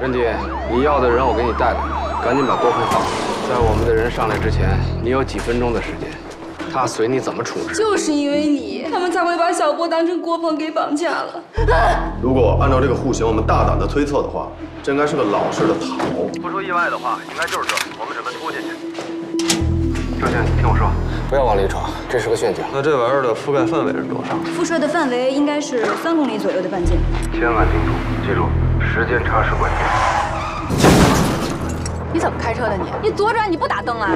任弟，你要的人我给你带来了，赶紧把郭鹏放了。在我们的人上来之前，你有几分钟的时间，他随你怎么处置。就是因为你，他们才会把小郭当成郭鹏给绑架了。如果按照这个户型，我们大胆的推测的话，这应该是个老式的塔楼。不出意外的话，应该就是这。我们准备突进去。周先，听我说，不要往里闯，这是个陷阱。那这玩意儿的覆盖范围是多少？辐射的范围应该是3公里左右的半径。千万盯住，记住，时间差是关键。你怎么开车的你？你左转你不打灯啊？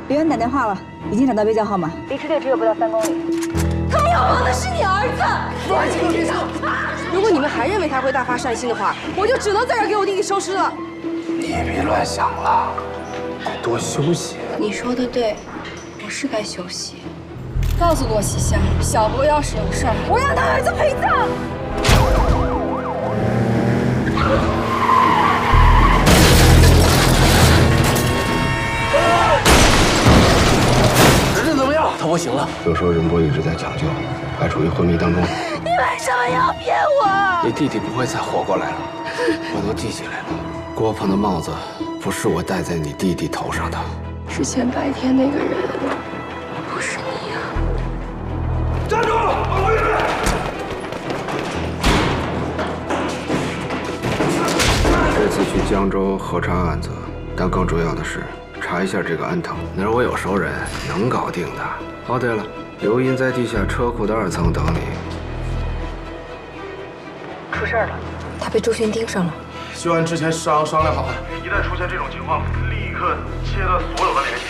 刘源打电话了，已经找到背窖号码，离支队只有不到3公里。他们要绑的是你儿子！安静别吵！如果你们还认为他会大发善心的话，我就只能在这儿给我弟弟收尸了。你也别乱想了，得多休息。你说的对，我是该休息。告诉洛西夏，小博要是有事儿，我让他儿子陪葬。儿子怎么样？他不行了。就说任波一直在抢救，还处于昏迷当中。你为什么要骗我？你弟弟不会再活过来了，我都记起来了。郭鹏的帽子不是我戴在你弟弟头上的。之前白天那个人，不是你呀。站住！往回来！这次去江州核查案子，但更重要的是查一下这个安藤，那是我有熟人能搞定的。哦，对了，刘英在地下车库的2层等你。出事了，他被周迅盯上了。就按之前商量好的。一旦出现这种情况，立刻切断所有的联系。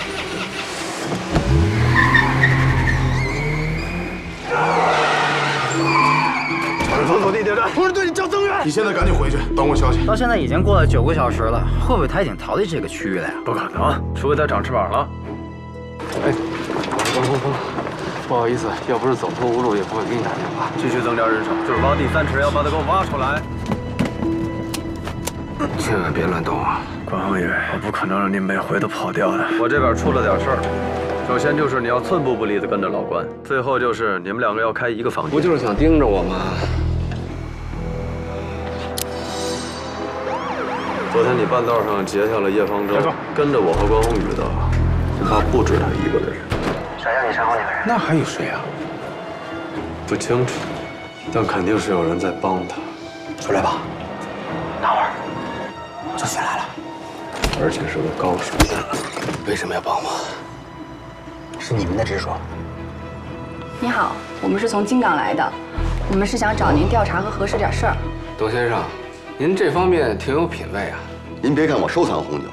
防走地铁站，同志队你叫增援。你现在赶紧回去，等我消息。到现在已经过了9个小时了，会不会他已经逃离这个区域了呀？不可能，除非他长翅膀了。哎，风，不好意思，要不是走投无路，也不会给你打电话。继续增加人手，就是挖第3池，要把他给我挖出来。千万别乱动啊！关宏宇，我不可能让你每回都跑掉的。我这边出了点事儿，首先就是你要寸步不离的跟着老关，最后就是你们2个要开一个房间。不就是想盯着我吗？昨天你半道上截下了叶方舟，跟着我和关宏宇的，恐怕不止他一个人。谁让你身后那个人？那还有谁啊？不清楚，但肯定是有人在帮他。出来吧，等会儿周迅来了，而且是个高手。为什么要帮我？是你们的直属。你好，我们是从京港来的，我们是想找您调查和核实点事儿。董先生，您这方面挺有品位啊。您别看我收藏红酒，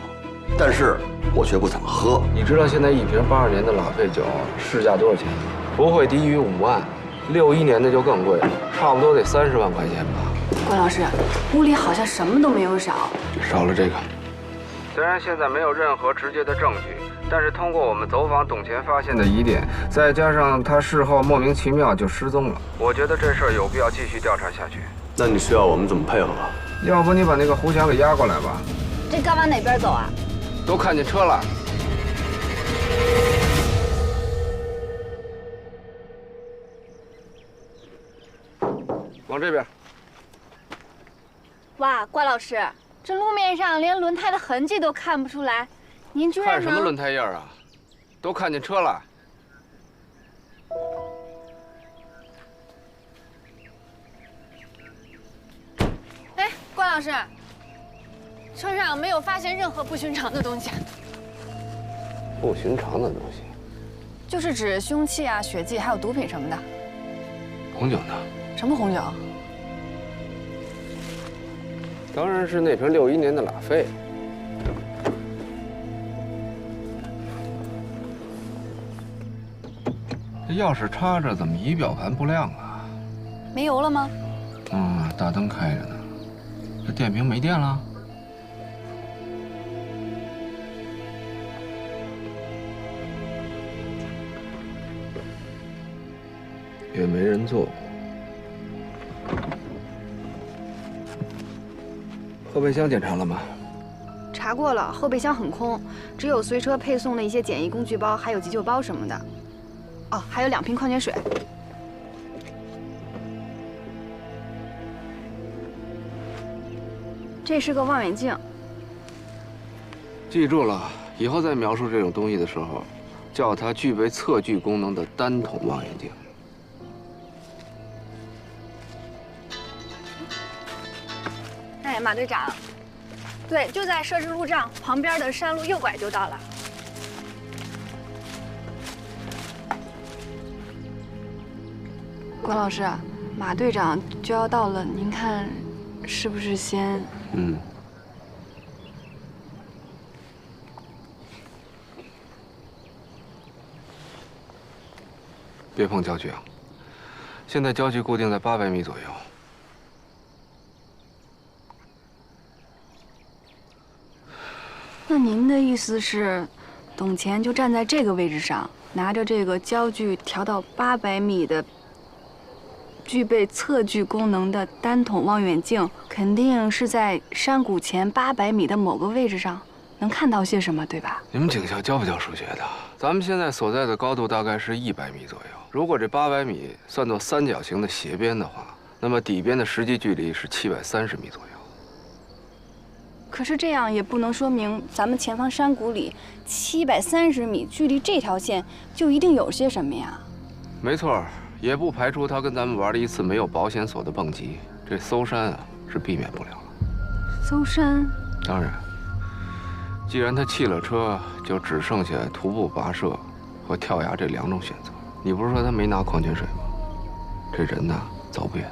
但是我却不怎么喝。你知道现在一瓶82年的拉菲酒市价多少钱吗？不会低于5万，61年的就更贵了，差不多得30万块钱吧。关老师，屋里好像什么都没有少。少了这个。虽然现在没有任何直接的证据，但是通过我们走访董前发现的疑点，再加上他事后莫名其妙就失踪了，我觉得这事儿有必要继续调查下去。那你需要我们怎么配合？要不你把那个胡强给押过来吧。这该往哪边走啊？都看见车了。往这边。哇，关老师，这路面上连轮胎的痕迹都看不出来，您居然看什么轮胎印啊？都看见车了。哎，关老师，车上没有发现任何不寻常的东西。不寻常的东西。就是指凶器啊、血迹，还有毒品什么的。红酒呢？什么红酒？当然是那瓶61年的拉菲。这钥匙插着，怎么仪表盘不亮啊？没油了吗？大灯开着呢。这电瓶没电了？也没人坐过。后备箱检查了吗？查过了，后备箱很空，只有随车配送的一些简易工具包，还有急救包什么的。哦，还有2瓶矿泉水。这是个望远镜。记住了，以后在描述这种东西的时候，叫它具备测距功能的单筒望远镜。哎，马队长，对，就在设置路障旁边的山路右拐就到了。关老师，马队长就要到了，您看是不是先？别碰焦距啊！现在焦距固定在800米左右。那您的意思是，董乾就站在这个位置上，拿着这个焦距调到800米的、具备测距功能的单筒望远镜，肯定是在山谷前800米的某个位置上，能看到些什么，对吧？你们警校教不教数学的？咱们现在所在的高度大概是100米左右。如果这800米算作三角形的斜边的话，那么底边的实际距离是730米左右。可是这样也不能说明咱们前方山谷里730米距离这条线就一定有些什么呀？没错，也不排除他跟咱们玩了一次没有保险锁的蹦极。这搜山啊是避免不了了。搜山？当然，既然他弃了车，就只剩下徒步跋涉和跳崖这2种选择。你不是说他没拿矿泉水吗？这人呐，走不远。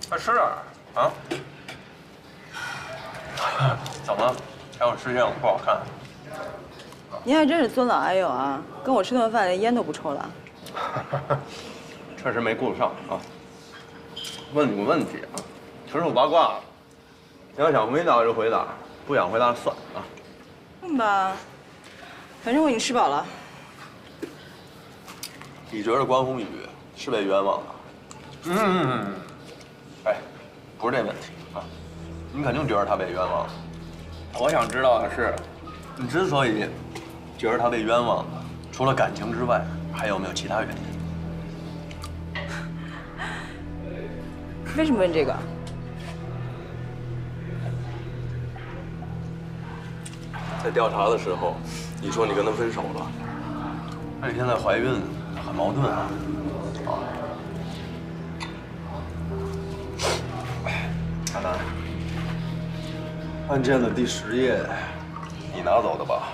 快吃点啊！怎么？还有视线不好看？您还真是尊老爱幼啊！跟我吃顿饭连烟都不抽了。确实没顾得上啊。问你个问题啊，纯属八卦。你要想回答就回答，不想回答算啊。问吧，反正我已经吃饱了。你觉得关宏宇是被冤枉的？哎，不是这问题啊，你肯定觉得他被冤枉。我想知道的是，你之所以觉得他被冤枉，除了感情之外，还有没有其他原因？为什么问这个？在调查的时候，你说你跟他分手了，那你现在怀孕，很矛盾啊。海南，案件的第10页，你拿走的吧？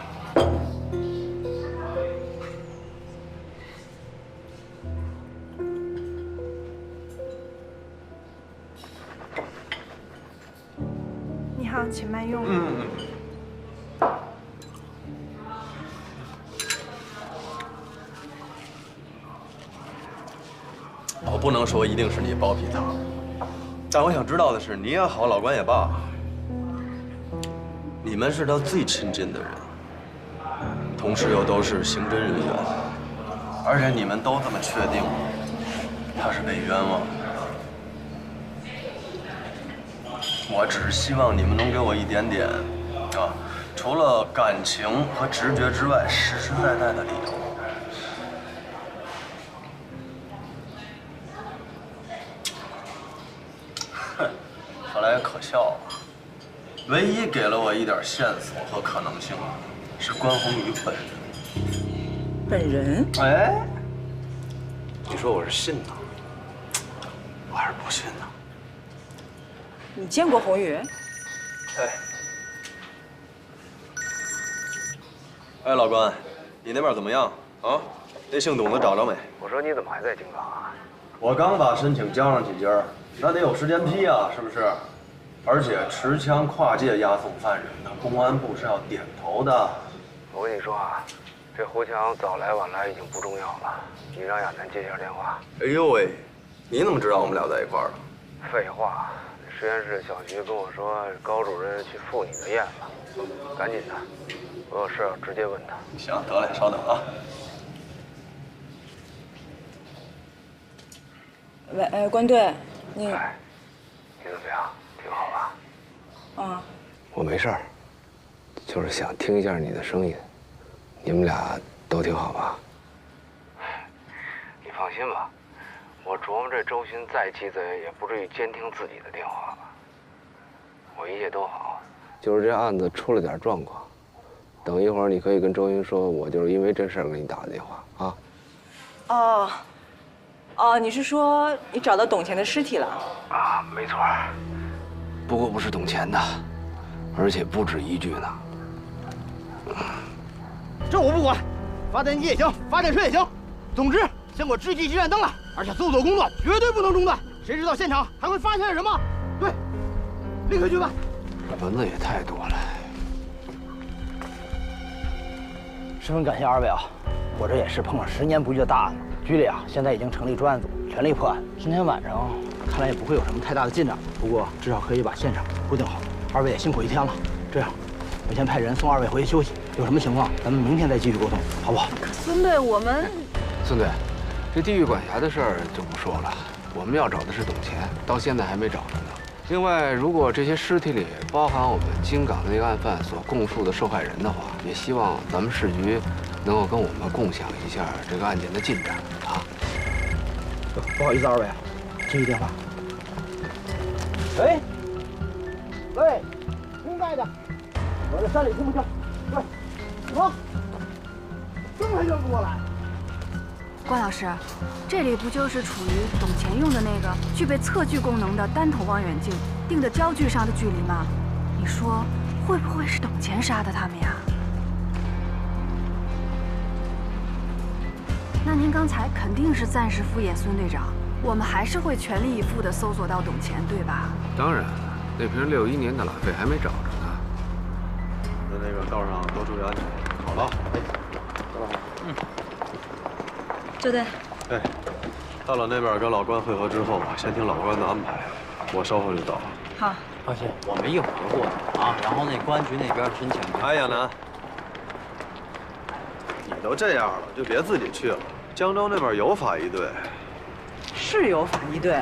你好，请慢用。我不能说一定是你包庇他，但我想知道的是，你也好，老关也罢，你们是他最亲近的人，同时又都是刑侦人员，而且你们都这么确定他是被冤枉的。我只是希望你们能给我一点点除了感情和直觉之外，实实在在的理由。哼，说来也可笑了。唯一给了我一点线索和可能性，是关宏宇本人。本人？哎，你说我是信呢，我还是不信呢？你见过宏宇？哎，老关，你那边怎么样啊？那姓董的找着没？我说你怎么还在京港啊？我刚把申请交上几家，那得有时间批啊，是不是？而且持枪跨界押送犯人的，公安部是要点头的。我跟你说啊，这胡强早来晚来已经不重要了，你让亚楠接一下电话。哎呦喂，你怎么知道我们俩在一块儿的？废话，实验室小徐跟我说高主任去赴你的宴了，赶紧的，我有事要直接问他。行，得嘞，稍等啊。喂，关队，你你怎么样？挺好吧？啊，我没事儿，就是想听一下你的声音。你们俩都挺好吧？你放心吧，我琢磨这周巡再鸡贼，也不至于监听自己的电话吧。我一切都好，就是这案子出了点状况。等一会儿你可以跟周云说，我就是因为这事儿给你打的电话啊。哦，你是说你找到董钱的尸体了？啊，没错。不过不是董钱的，而且不止一具呢。这我不管，发电机也行，发电车也行，总之先给我支起急闪灯来，而且搜索工作绝对不能中断。谁知道现场还会发现什么？对，立刻去办。这蚊子也太多了。十分感谢二位啊，我这也是碰上10年不遇的大案子。局里现在已经成立专案组，全力破案。今天晚上看来也不会有什么太大的进展，不过至少可以把现场固定好。二位也辛苦一天了，这样，我先派人送二位回去休息。有什么情况，咱们明天再继续沟通，好不好？孙队，我们孙队，这地狱管辖的事儿就不说了，我们要找的是董钱，到现在还没找着呢。另外，如果这些尸体里包含我们京港的那个案犯所供述的受害人的话，也希望咱们市局能够跟我们共享一下这个案件的进展啊。不好意思，二位，接一电话。喂，听在的，我在山里听不清。喂，什么？这么就过来？关老师，这里不就是处于董钱用的那个具备测距功能的单筒望远镜定的焦距上的距离吗？你说会不会是董钱杀的他们呀？那您刚才肯定是暂时敷衍孙队长，我们还是会全力以赴地搜索到董钱，对吧？当然，那瓶61年的拉菲还没找着呢。在那个道上多注意安全。好了，哎，周队，哎，到了那边跟老关会合之后，先听老关的安排，我稍后就到。好。放心，我们一会儿就过去啊。然后那公安局那边申请。哎，亚楠，你都这样了，就别自己去了。江州那边有法医队。是有法医队，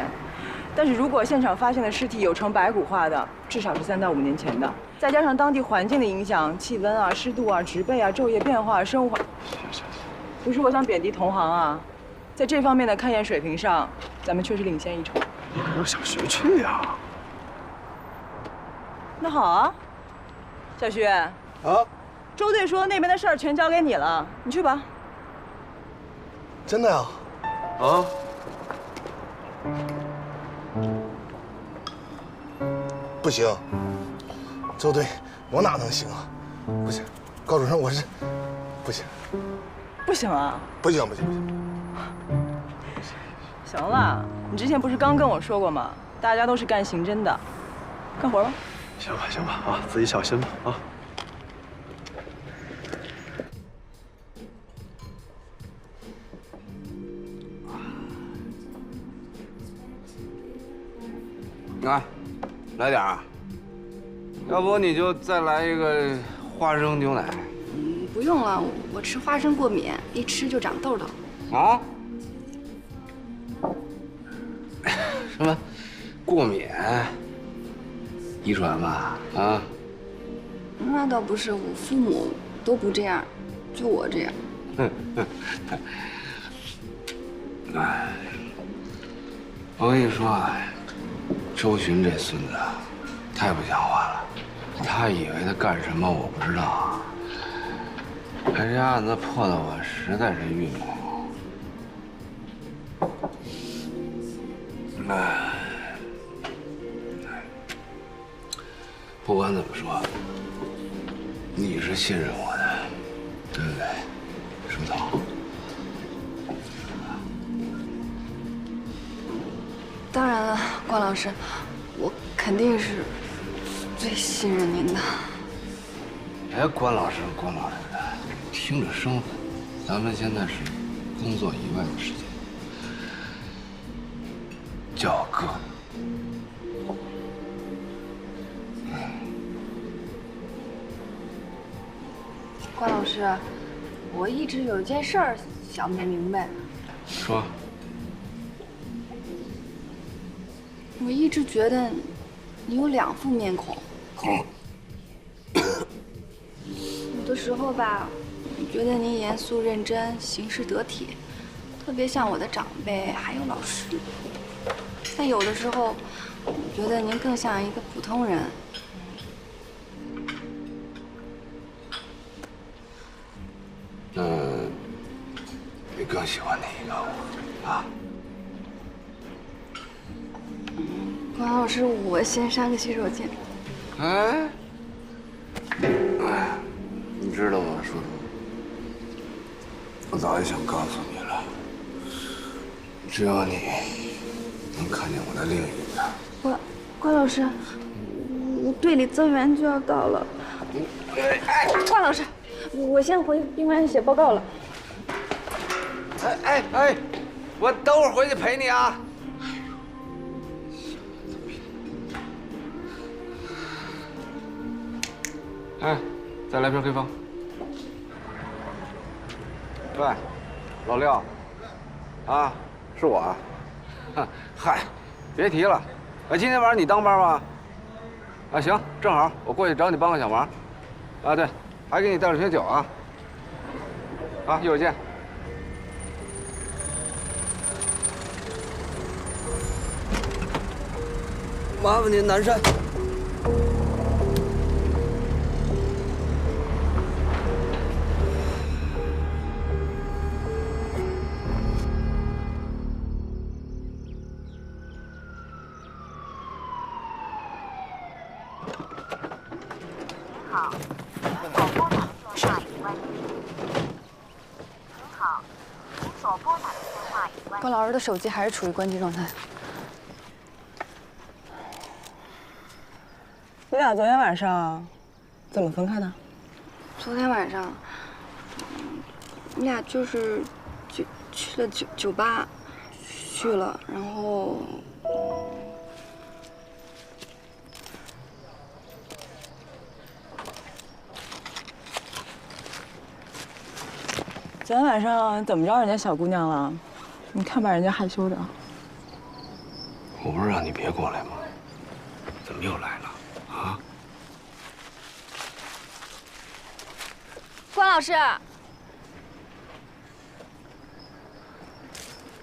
但是如果现场发现的尸体有呈白骨化的，至少是3到5年前的，再加上当地环境的影响，气温啊、湿度啊、植被啊、昼夜变化、生物环……行，不是我想贬低同行啊，在这方面的勘验水平上，咱们确实领先一筹。你可让小徐去呀。那好啊，小徐。啊。周队说那边的事儿全交给你了，你去吧。真的呀？啊？不行，周队，我哪能行啊？不行，高主任，我是不行。不行啊？不行。行了，你之前不是刚跟我说过吗？大家都是干刑侦的，干活吧。行吧啊，自己小心吧啊。你看，来点啊。要不你就再来一个花生牛奶。不用了，我吃花生过敏，一吃就长痘痘。啊？什么？过敏？遗传吧？啊？那倒不是，我父母都不这样，就我这样。哎，我跟你说啊，周巡这孙子太不像话了。他以为他干什么我不知道，可这案子破的我实在是郁闷。哎，不管怎么说，你是信任我的，对不对，书童？当然了，关老师，我肯定是最信任您的。别关老师的，听着生分。咱们现在是工作以外的时间，叫我哥。关老师，我一直有一件事儿想不明白。说。我一直觉得你有两副面孔。有的时候吧，我觉得您严肃认真，行事得体，特别像我的长辈还有老师。但有的时候，我觉得您更像一个普通人。你更喜欢哪一个啊？关老师，我先上个洗手间。哎，你知道吗，叔叔？我早就想告诉你了，只有你能看见我的另一个。关老师，我队里增援就要到了。关老师，我先回宾馆写报告了。哎，我等会儿回去陪你啊。哎，再来瓶黑方。喂，老廖，啊，是我啊。嗨，别提了。今天晚上你当班吗？啊，行，正好我过去找你帮个小忙。啊，对，还给你带了瓶酒啊。啊，一会儿见。麻烦您南山。关老师的手机还是处于关机状态。你俩昨天晚上怎么分开的？昨天晚上，你俩就是去了酒吧，去了，然后昨天晚上怎么着人家小姑娘了？你看把人家害羞的。我不是让你别过来吗？怎么又来了？啊？关老师，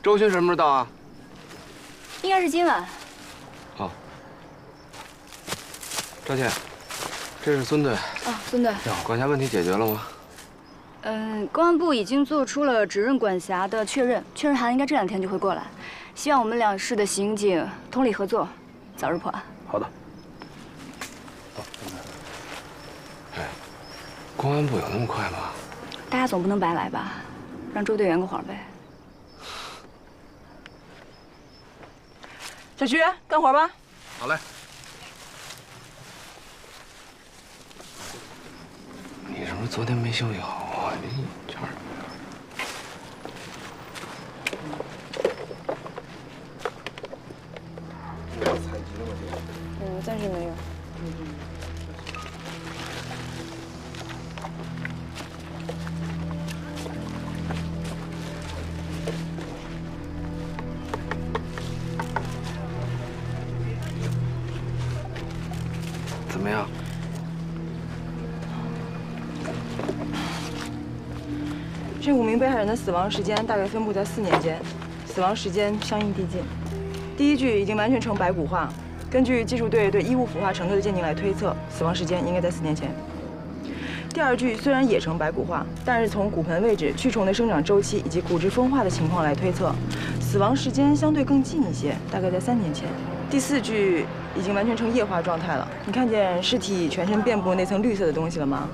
周巡什么时候到啊？应该是今晚。好。赵倩，这是孙队。啊，孙队。管辖问题解决了吗？公安部已经做出了指认管辖的确认函，应该这2天就会过来。希望我们2市的刑警通力合作，早日破案。好的。哎，公安部有那么快吗？大家总不能白来吧？让周队圆个谎呗。小徐，干活吧。好嘞。你是不是昨天没休息好啊？这一圈儿。暂时没有。么样？这5名被害人的死亡时间大概分布在4年间，死亡时间相应递进。第一具已经完全呈白骨化，根据技术队对衣物腐化程度的鉴定来推测，死亡时间应该在4年前。第二具虽然也呈白骨化，但是从骨盆位置、蛆虫的生长周期以及骨质风化的情况来推测，死亡时间相对更近一些，大概在3年前。第4具已经完全呈液化状态了，你看见尸体全身遍布那层绿色的东西了吗？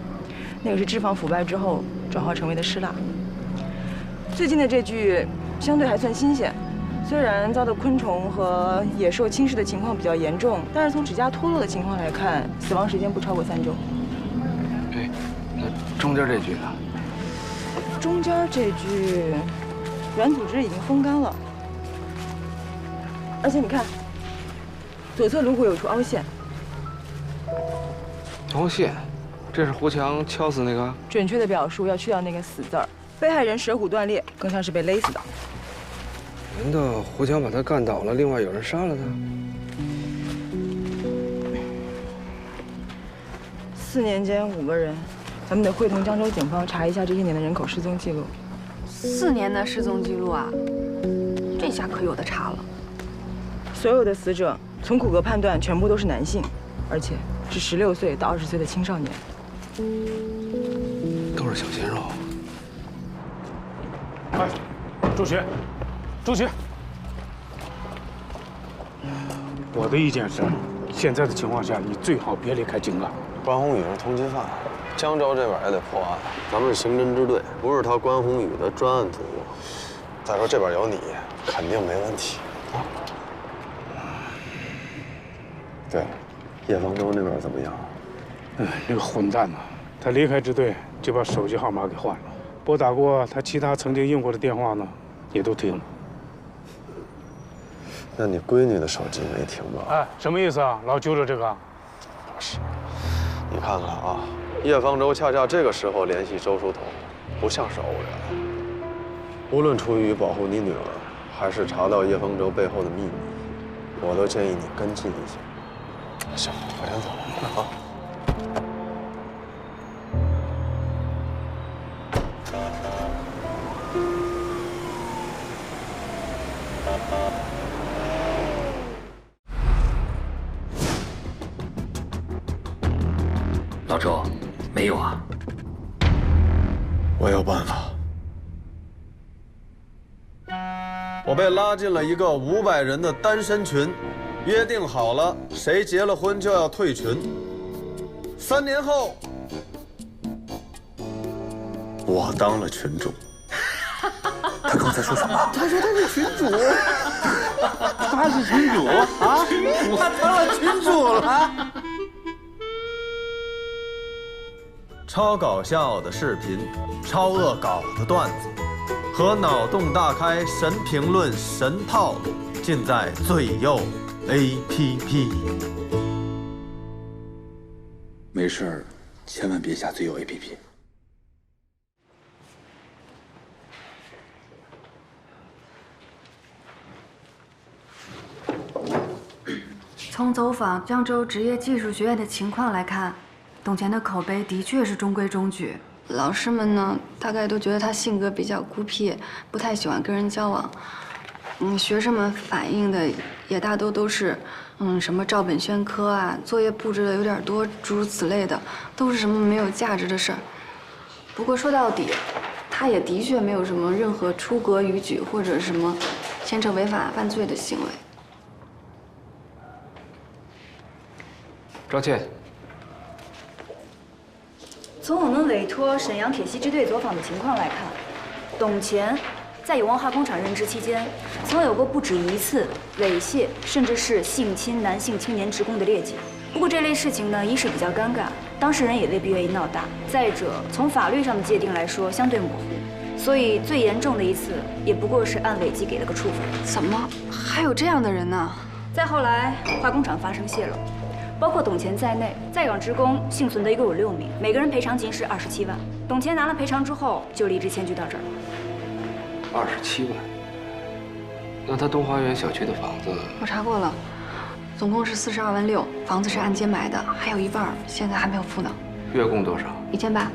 那个是脂肪腐败之后转化成为的尸蜡。最近的这具相对还算新鲜，虽然遭到昆虫和野兽侵蚀的情况比较严重，但是从指甲脱落的情况来看，死亡时间不超过3周。哎，那中间这具呢？中间这具软组织已经风干了，而且你看，左侧颅骨有处凹陷。凹陷，这是胡强敲死那个？准确的表述要去掉那个“死”字儿。被害人舌骨断裂，更像是被勒死的。难道胡强把他干倒了，另外有人杀了他？4年间5个人，咱们得会同江州警方查一下这些年的人口失踪记录。4年的失踪记录啊，这下可有的查了。所有的死者从骨骼判断全部都是男性，而且是16岁到20岁的青少年，都是小鲜肉。哎，朱学，朱学，我的意见是，现在的情况下，你最好别离开井冈。关宏宇是通缉犯，江州这边也得破案。咱们是刑侦支队，不是他关宏宇的专案组。再说这边有你，肯定没问题。啊。对了，叶方舟那边怎么样？那个混蛋呐，他离开支队就把手机号码给换了。拨打过他其他曾经用过的电话呢，也都停了。那你闺女的手机没停吧？哎，什么意思啊？老揪着这个？不是，你看看啊，叶方舟恰恰这个时候联系周书彤，不像是偶然。无论出于保护你女儿，还是查到叶方舟背后的秘密，我都建议你跟进一下。行，我先走了啊。老周，没有啊？我有办法。我被拉进了一个500人的单身群，约定好了，谁结了婚就要退群。3年后，我当了群主。他刚才说什么？他说他是群主。他是群主啊？他当了群主了。超搞笑的视频，超恶搞的段子，和脑洞大开神评论、神套路，尽在最右 APP。没事儿，千万别下最右 APP。从走访江州职业技术学院的情况来看，董乾的口碑的确是中规中矩。老师们呢，大概都觉得他性格比较孤僻，不太喜欢跟人交往。学生们反映的也大多都是，什么照本宣科啊，作业布置的有点多，诸如此类的，都是什么没有价值的事儿。不过说到底，他也的确没有什么任何出格逾矩或者什么牵扯违法犯罪的行为。赵倩，从我们委托沈阳铁西支队走访的情况来看，董乾在永旺化工厂任职期间，曾有过不止1次猥亵甚至是性侵男性青年职工的劣迹。不过这类事情呢，一是比较尴尬，当事人也未必愿意闹大；再者，从法律上的界定来说，相对模糊，所以最严重的一次也不过是按违纪给了个处分。怎么还有这样的人呢？再后来，化工厂发生泄漏。包括董乾在内，在岗职工幸存的一共有6名，每个人赔偿金是27万。董乾拿了赔偿之后，就离职迁居到这儿了。27万？那他东华园小区的房子，我查过了，总共是42万6，房子是按揭买的，还有一半现在还没有付呢。月供多少？1800。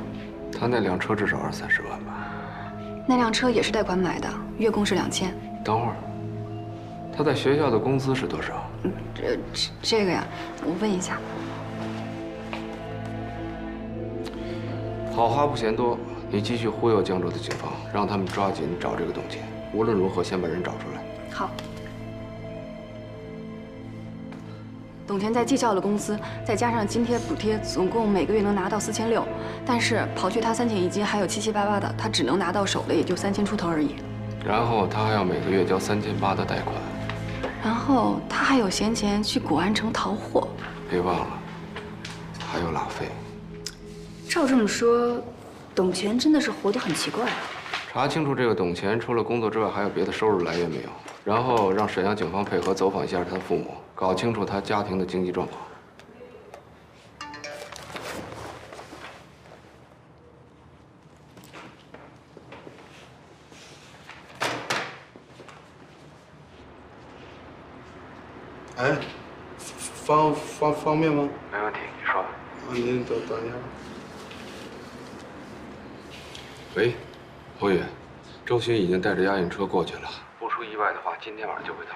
他那辆车至少20-30万吧？那辆车也是贷款买的，月供是2000。等会儿，他在学校的工资是多少？这个呀，我问一下。好话不嫌多，你继续忽悠江州的警方，让他们抓紧找这个董钱。无论如何，先把人找出来。好。董钱在技校的工资，再加上津贴补贴，总共每个月能拿到4600，但是刨去他3险1金，还有7七8八的，他只能拿到手的也就3000出头而已。然后他还要每个月交3800的贷款。然后他还有闲钱去古玩城淘货。别忘了，还有拉菲。照这么说，董钱真的是活得很奇怪啊。查清楚这个董钱除了工作之外还有别的收入来源没有，然后让沈阳警方配合走访一下他的父母，搞清楚他家庭的经济状况。哎，方便吗？没问题，你说。您等一下。喂，侯宇，周巡已经带着押运车过去了，不出意外的话，今天晚上就会到，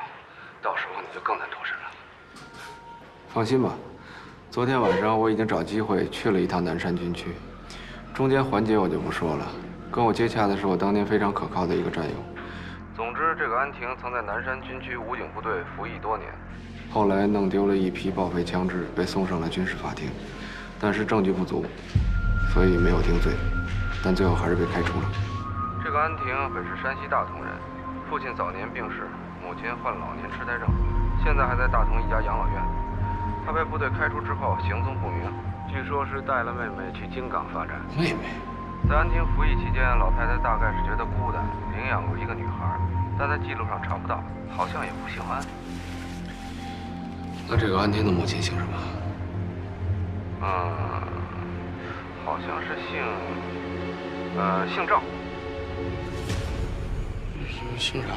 到时候你就更难脱身了。放心吧，昨天晚上我已经找机会去了一趟南山军区，中间环节我就不说了。跟我接洽的是我当年非常可靠的一个战友。总之，这个安婷曾在南山军区武警部队服役多年，后来弄丢了一批报废枪支，被送上了军事法庭，但是证据不足，所以没有定罪。但最后还是被开除了。这个安婷本是山西大同人，父亲早年病逝，母亲患老年痴呆症，现在还在大同一家养老院。她被部队开除之后行踪不明，据说是带了妹妹去京港发展。妹妹，在安婷服役期间，老太太大概是觉得孤单，领养过一个女孩，但在记录上查不到，好像也不姓安。那这个安婷的母亲姓什么？好像是姓赵。姓啥？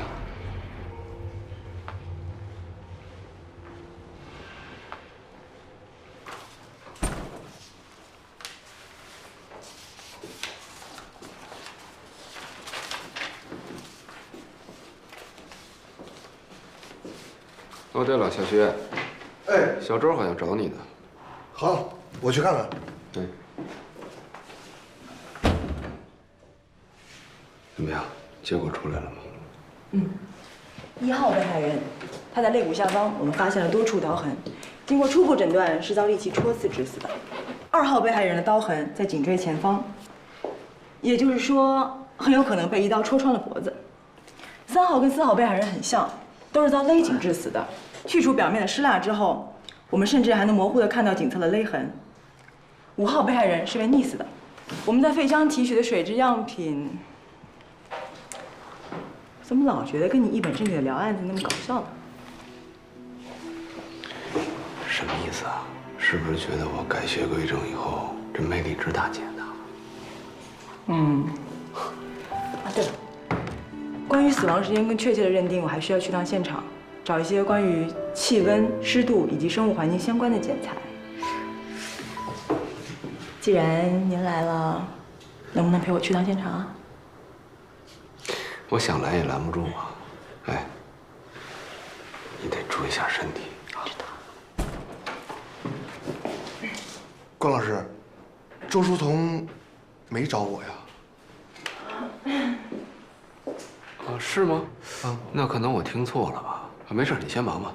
哦，对了，小徐。哎，小周好像找你呢。好，我去看看。对。怎么样？结果出来了吗？1号被害人，他在肋骨下方我们发现了多处刀痕，经过初步诊断是遭利器戳刺致死的。2号被害人的刀痕在颈椎前方，也就是说很有可能被一刀戳穿了脖子。3号跟4号被害人很像，都是遭勒颈致死的。去除表面的湿蜡之后，我们甚至还能模糊地看到颈侧的勒痕。5号被害人是被溺死的，我们在肺腔提取的水质样品。怎么老觉得跟你一本正经的聊案子那么搞笑呢？什么意思啊？是不是觉得我改邪归正以后，这魅力值大减呢？对了，关于死亡时间更确切的认定，我还需要去趟现场，找一些关于气温、湿度以及生物环境相关的检材。既然您来了，能不能陪我去趟现场啊？我想来也拦不住啊！哎，你得注意一下身体。知道。关老师，周书彤没找我呀？是吗？那可能我听错了吧？没事，你先忙吧。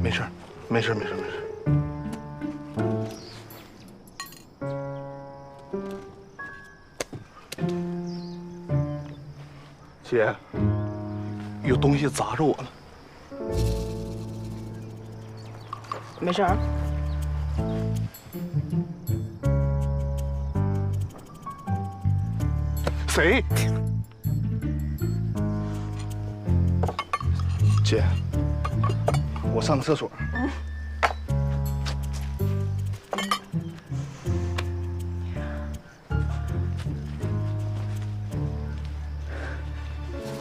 没事，没事，没事，没事。姐，有东西砸着我了。没事儿。谁？姐，我上个厕所。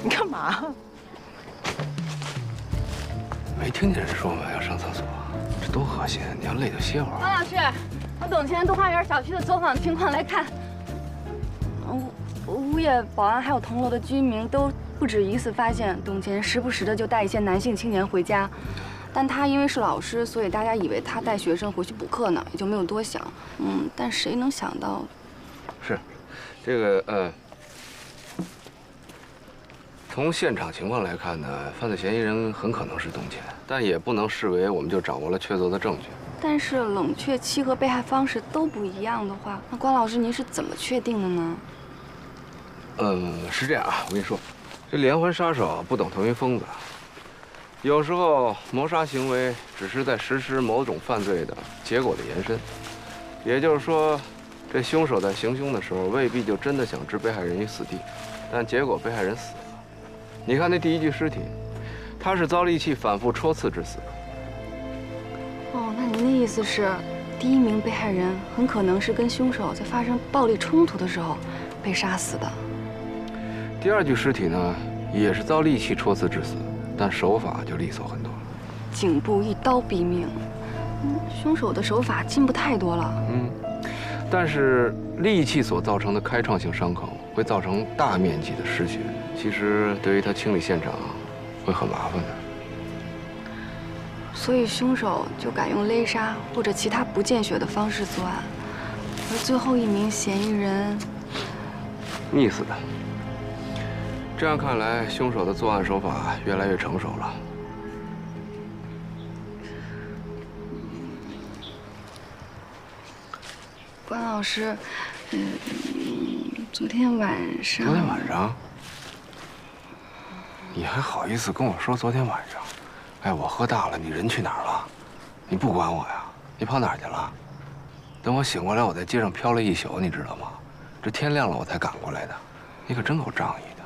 你干嘛？没听见人说吗？要上厕所，这多恶心！你要累就歇会儿。王老师，从董前东花园小区的走访情况来看，物业、保安还有同楼的居民都不止一次发现董前时不时的就带一些男性青年回家，但他因为是老师，所以大家以为他带学生回去补课呢，也就没有多想。但谁能想到？是，这个从现场情况来看呢，犯罪嫌疑人很可能是董前，但也不能视为我们就掌握了确凿的证据。但是冷却期和被害方式都不一样的话，那关老师您是怎么确定的呢？是这样啊，我跟你说，这连环杀手不等同于疯子，有时候谋杀行为只是在实施某种犯罪的结果的延伸，也就是说，这凶手在行凶的时候未必就真的想置被害人于死地，但结果被害人死了。你看那第一具尸体，他是遭利器反复戳刺致死的。哦，那您的意思是，第一名被害人很可能是跟凶手在发生暴力冲突的时候被杀死的。第二具尸体呢，也是遭利器戳刺致死，但手法就利索很多了。颈部一刀毙命，凶手的手法进步太多了。但是利器所造成的开创性伤口会造成大面积的失血，其实对于他清理现场会很麻烦的。所以凶手就改用勒杀或者其他不见血的方式作案，而最后一名嫌疑人溺死的。这样看来，凶手的作案手法越来越成熟了。关老师，昨天晚上。昨天晚上？你还好意思跟我说昨天晚上？哎，我喝大了，你人去哪儿了？你不管我呀？你跑哪儿去了？等我醒过来，我在街上飘了一宿，你知道吗？这天亮了我才赶过来的。你可真够仗义的。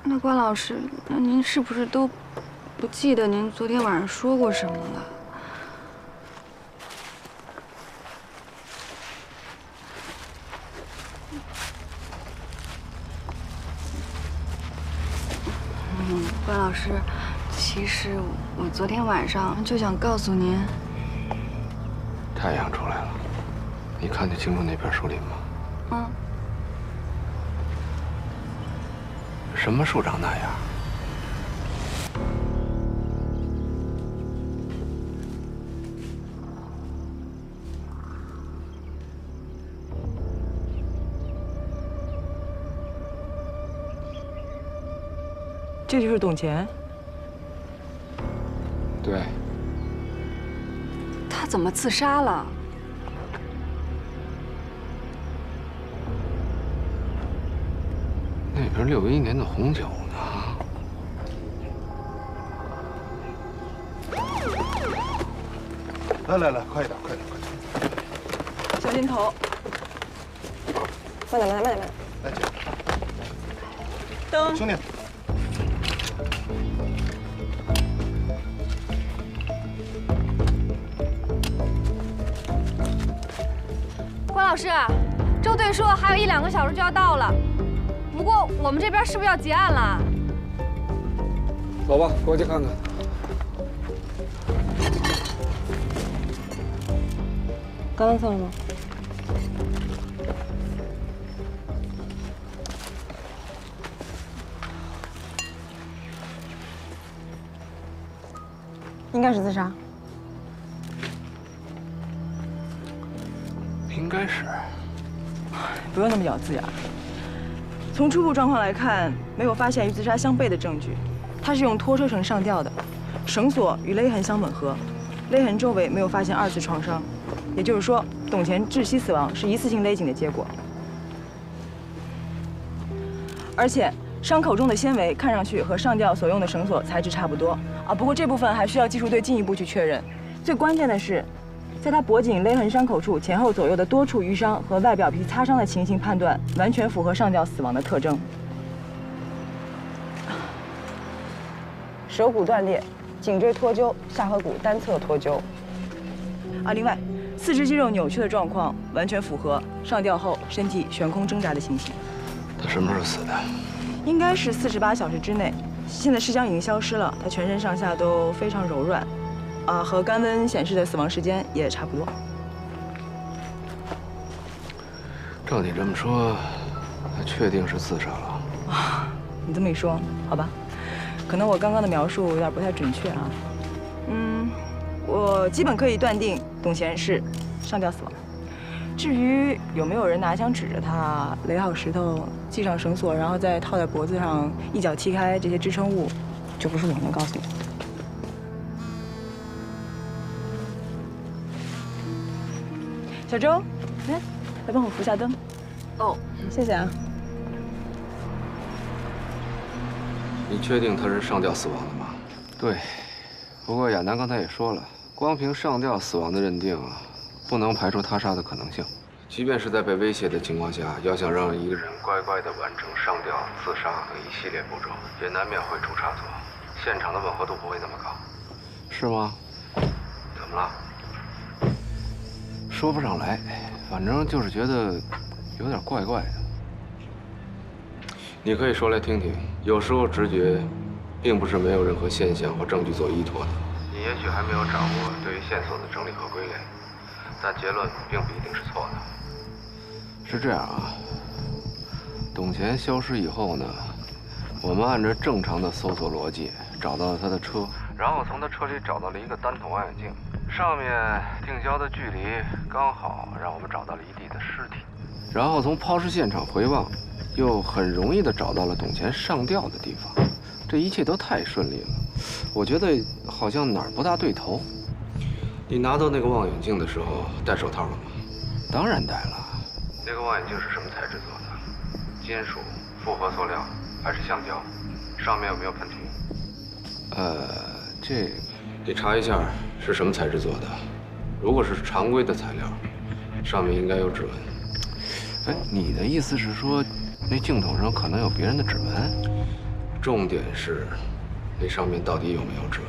那关老师，那您是不是都不记得您昨天晚上说过什么了？关老师，其实我昨天晚上就想告诉您，太阳出来了，你看得清楚那片树林吗？什么树长那样？这就是董前。对。他怎么自杀了？那边61年的红酒呢？来，快一点，快点。小心头。慢点。来，姐。灯。兄弟。关老师，周队说还有1-2个小时就要到了，不过我们这边是不是要结案了？走吧，过去看看。刚刚测了吗？应该是自杀。应该是。不用那么咬字呀。从初步状况来看，没有发现与自杀相悖的证据，它是用拖车绳上吊的，绳索与勒痕相吻合，勒痕周围没有发现2次创伤，也就是说，董乾窒息死亡是一次性勒紧的结果。而且伤口中的纤维看上去和上吊所用的绳索材质差不多啊，不过这部分还需要技术队进一步去确认。最关键的是，在他脖颈勒痕伤口处前后左右的多处淤伤和外表皮擦伤的情形判断，完全符合上吊死亡的特征。手骨断裂，颈椎脱臼，下颌骨单侧脱臼。啊，另外，四肢肌肉扭曲的状况完全符合上吊后身体悬空挣扎的情形。他什么时候死的？应该是48小时之内。现在尸僵已经消失了，他全身上下都非常柔软，啊，和肝温显示的死亡时间也差不多。照你这么说，他确定是自杀了。啊，你这么一说，好吧，可能我刚刚的描述有点不太准确啊。我基本可以断定董乾是上吊死亡。至于有没有人拿枪指着他，垒好石头，系上绳索，然后再套在脖子上，一脚踢开这些支撑物，就不是我能告诉你的。小周，来帮我扶下灯。哦，谢谢啊。你确定他是上吊死亡的吗？对，不过亚楠刚才也说了，光凭上吊死亡的认定啊，不能排除他杀的可能性。即便是在被威胁的情况下，要想让一个人乖乖地完成上吊、自杀等一系列步骤，也难免会出差错。现场的吻合度不会那么高，是吗？怎么了？说不上来，反正就是觉得有点怪怪的。你可以说来听听。有时候直觉，并不是没有任何现象或证据做依托的。你也许还没有掌握对于线索的整理和归类，但结论并不一定是错的。是这样啊，董乾消失以后呢，我们按照正常的搜索逻辑找到了他的车，然后从他车里找到了一个单筒望远镜，上面定焦的距离刚好让我们找到了一地的尸体，然后从抛尸现场回望，又很容易地找到了董乾上吊的地方，这一切都太顺利了，我觉得好像哪儿不大对头。你拿到那个望远镜的时候戴手套了吗？当然戴了。那个望远镜是什么材质做的？金属、复合塑料还是橡胶？上面有没有喷涂？这个你查一下是什么材质做的。如果是常规的材料，上面应该有指纹。哎，你的意思是说，那镜头上可能有别人的指纹？重点是，那上面到底有没有指纹？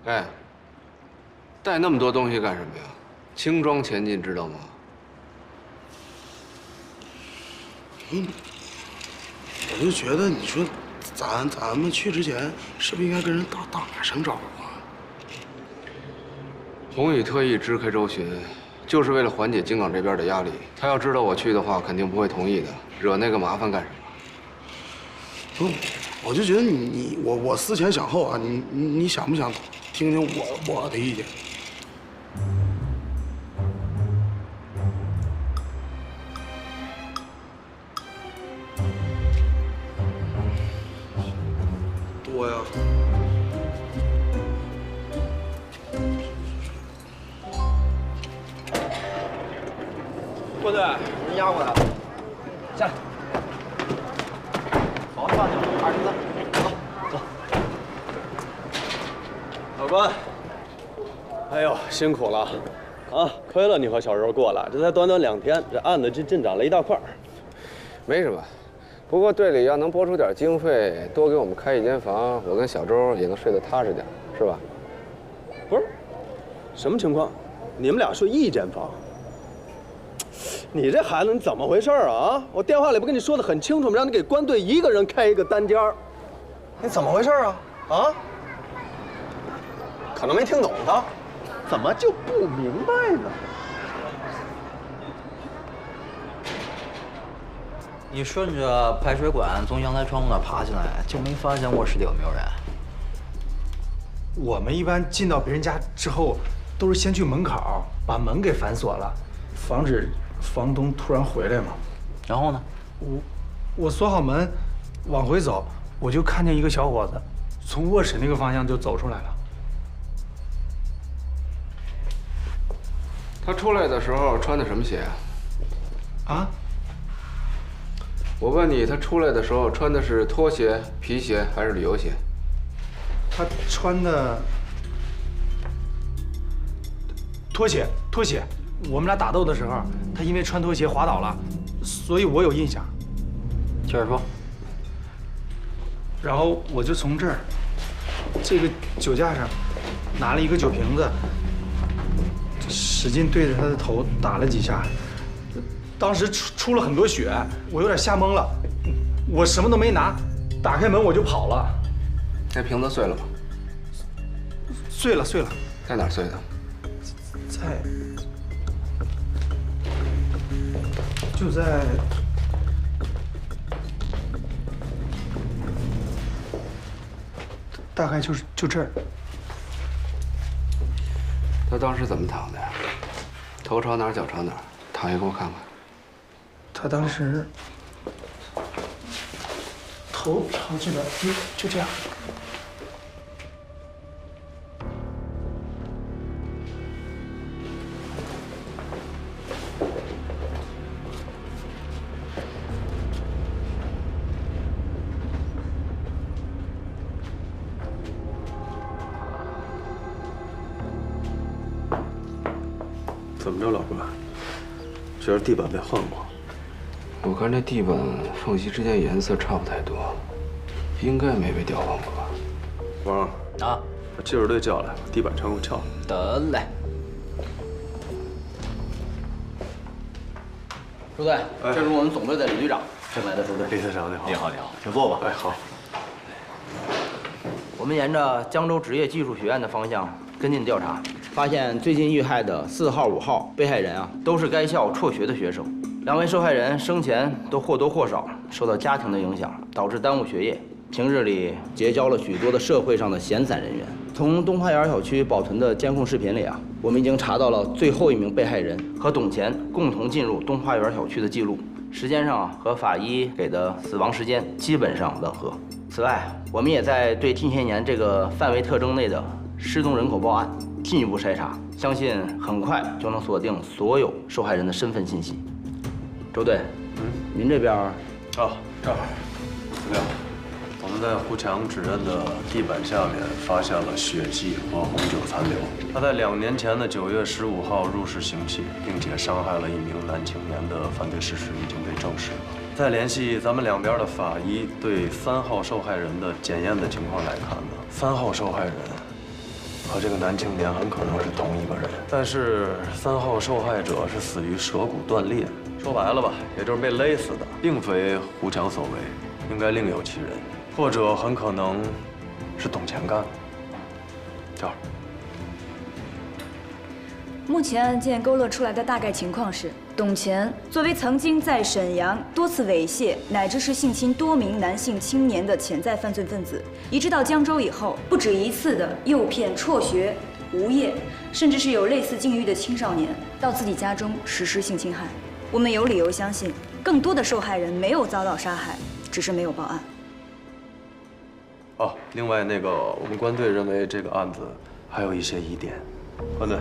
哎，带那么多东西干什么呀？轻装前进，知道吗？我就觉得，你说咱们去之前，是不是应该跟人打声招呼啊？宏宇特意支开周巡，就是为了缓解京港这边的压力。他要知道我去的话，肯定不会同意的。惹那个麻烦干什么？不，我就觉得我思前想后啊，你想不想听听我的意见？多呀。郭队，人压过来了，下来。保安放下，23，走。老关，哎呦，辛苦了，啊，亏了你和小柔过来，这才短短2天，这案子进展了一大块。没什么，不过队里要能拨出点经费，多给我们开一间房，我跟小周也能睡得踏实点，是吧？不是，什么情况？你们俩睡一间房？你这孩子你怎么回事啊？我电话里不跟你说的很清楚吗？让你给关队一个人开一个单间儿，你怎么回事啊？啊？可能没听懂他，怎么就不明白呢？你顺着排水管从阳台窗户那爬进来，就没发现卧室里有没有人？我们一般进到别人家之后，都是先去门口把门给反锁了，防止房东突然回来嘛。然后呢？我锁好门，往回走，我就看见一个小伙子从卧室那个方向就走出来了。他出来的时候穿的什么鞋啊？啊？我问你，他出来的时候穿的是拖鞋、皮鞋还是旅游鞋？他穿的拖鞋。我们俩打斗的时候，他因为穿拖鞋滑倒了，所以我有印象。接着说。然后我就从这儿，这个酒架上，拿了一个酒瓶子，使劲对着他的头打了几下。当时出了很多血，我有点吓懵了，我什么都没拿，打开门我就跑了。那瓶子碎了吗？碎了。在哪儿碎的？就在大概就这儿。他当时怎么躺的呀？头朝哪儿，脚朝哪儿？躺下给我看看。他当时头朝这边，就这样。怎么着，老关？觉得地板被换过？我看这地板缝隙之间颜色差不太多，应该没被调换过吧？王啊，把技术队叫来，把地板全给我撬了。得嘞。朱队，这是我们总队的李队长，新来的朱队。李队长，你好。你好，请坐吧。哎，好。我们沿着江州职业技术学院的方向跟进调查，发现最近遇害的4号、5号被害人啊，都是该校辍学的学生。2位受害人生前都或多或少受到家庭的影响，导致耽误学业，平日里结交了许多的社会上的闲散人员。从东花园小区保存的监控视频里啊，我们已经查到了最后一名被害人和董乾共同进入东花园小区的记录，时间上和法医给的死亡时间基本上吻合。此外，我们也在对近些年这个范围特征内的失踪人口报案进一步筛查，相信很快就能锁定所有受害人的身份信息。周队，您这边啊，这儿，资料，我们在胡强指认的地板下面发现了血迹和红酒残留。他在2年前的9月15号入室行乞，并且伤害了1名男青年的犯罪事实已经被证实了。再联系咱们两边的法医对3号受害人的检验的情况来看呢，3号受害人和这个男青年很可能是同一个人，但是3号受害者是死于舌骨断裂，说白了吧，也就是被勒死的，并非胡强所为，应该另有其人，或者很可能是董乾干的。这儿。目前案件勾勒出来的大概情况是，董乾作为曾经在沈阳多次猥亵乃至是性侵多名男性青年的潜在犯罪分子，移至到江州以后，不止一次的诱骗辍学、无业，甚至是有类似境遇的青少年到自己家中实施性侵害。我们有理由相信，更多的受害人没有遭到杀害，只是没有报案。哦，另外那个，我们官队认为这个案子还有一些疑点，官队。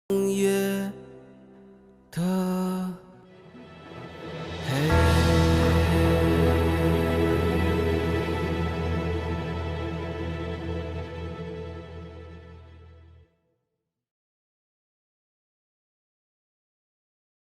夜的